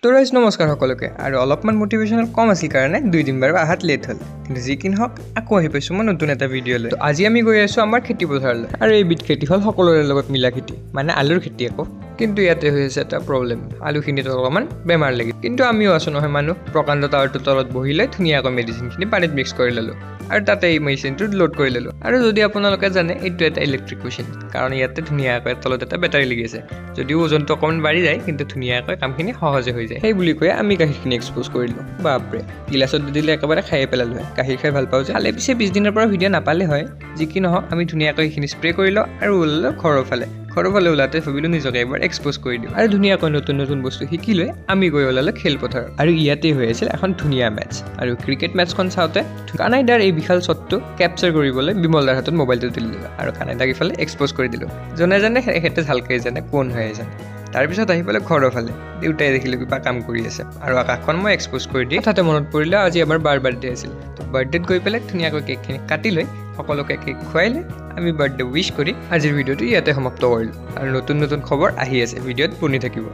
তো ৰাইজ নমস্কাৰ সকলোকে আৰু অলপমান মোটিভেশ্যনেল কম আছিল কাৰণে 2 দিন বাৰু আহাত লেট হ'ল কিন্তু যি কি নহওক আকৌ আহি পাইছোঁ মই নতুন এটা ভিডিঅ' লৈ আজি আমি গৈ আছোঁ আমাৰ খেতি পথাৰলৈ আৰু এই বিট খেতি হ'ল সকলোৰে লগত মিলা খেতি মানে আলুৰ খেতি আকৌ কিন্তু ইয়াতে হৈ আছে এটা প্ৰব্লেম আলুখিনিত অলপমান বেমাৰ লাগি কিন্তু আমিও আছোঁ নহয় মানুহ প্ৰকাণ্ড টাৱাৰটোৰ তলত বহি লৈ ধুনীয়াকৈ মেডিচিনখিনি পানীত মিক্স কৰি ল'লোঁ আৰু তাতে এই মেডিচিনটো লোড কৰি ল'লোঁ আৰু যদি আপোনালোকে জানে এইটো এটা ইলেক্ট্ৰিক মেচিন কাৰণ ইয়াতে ধুনীয়াকৈ তলত এটা বেটাৰী লাগি আছে যদিও ওজনটো অকণমান বাঢ়ি যায় কিন্তু ধুনীয়াকৈ কামখিনি সহজে হৈ যায় সেই বুলি কৈ আমি গাখীৰখিনি এক্সপ'জ কৰিলোঁ বাপৰে গিলাচত দি দিলে একেবাৰে খায়ে পেলালোঁ হয় গাখীৰ খাই ভাল পাওঁ যে খালে পিছে 20 দিনৰ পৰা ভিডিঅ' নাপালে হয় যি কি নহওক আমি ধুনীয়াকৈ সেইখিনি স্প্ৰে কৰিলোঁ আৰু ওলালোঁ ঘৰৰ ফালে ওলাতে ভাবিলোঁ নিজকে এবাৰ এক্সপ'জ কৰি দিওঁ আৰু ধুনীয়াকৈ নতুন বস্তু শিকি লৈ আমি গৈ ওলালোঁ খেলপথাৰ আৰু ইয়াতেই হৈ আছিল এখন ধুনীয়া মেটচ আৰু ক্ৰিকেট মেটচখন চাওঁতে কানাইদাৰ এই বিশাল শ্বটটো কেপচাৰ কৰিবলৈ বিমলদাৰ হাতত মোবাইলটো তুলি দিলোঁ আৰু কানাইদাক ইফালে এক্সপ'জ কৰি দিলোঁ যোনে জানে তেখেতে ভালকৈ জানে কোন হৈ জানে তাৰপিছত আহি পেলাই ঘৰৰ ফালে দেউতাই দেখিলোঁ কিবা কাম কৰি আছে আৰু আকাশখন মই এক্সপ'জ কৰি দি তাতে মনত পৰিলে আজি আমাৰ বাৰ্থডে আছিল তো বাৰ্থডেত গৈ পেলাই ধুনীয়াকৈ কেকখিনি কাটি লৈ সকলোকে কেক খুৱাই লৈ আমি বাৰ্থডে উইচ কৰি আজিৰ ভিডিঅ'টো ইয়াতে সমাপ্ত কৰিলোঁ আৰু নতুন খবৰ আহি আছে ভিডিঅ'ত শুনি থাকিব